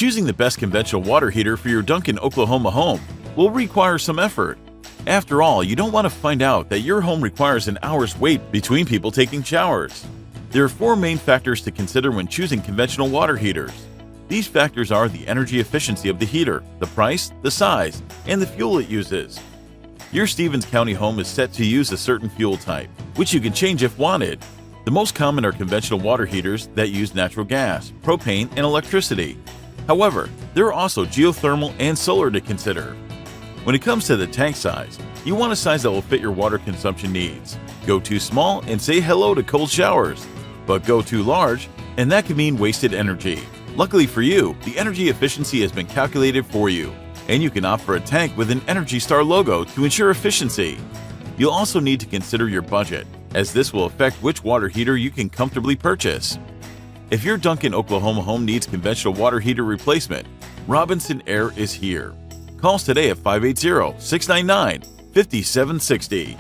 Choosing the best conventional water heater for your Duncan, Oklahoma home will require some effort. After all, you don't want to find out that your home requires an hour's wait between people taking showers. There are 4 main factors to consider when choosing conventional water heaters. These factors are the energy efficiency of the heater, the price, the size, and the fuel it uses. Your Stevens County home is set to use a certain fuel type, which you can change if wanted. The most common are conventional water heaters that use natural gas, propane, and electricity. However, there are also geothermal and solar to consider. When it comes to the tank size, you want a size that will fit your water consumption needs. Go too small and say hello to cold showers, but go too large and that can mean wasted energy. Luckily for you, the energy efficiency has been calculated for you, and you can opt for a tank with an Energy Star logo to ensure efficiency. You'll also need to consider your budget, as this will affect which water heater you can comfortably purchase. If your Duncan, Oklahoma home needs conventional water heater replacement, Robinson Air is here. Call us today at 580-699-5760.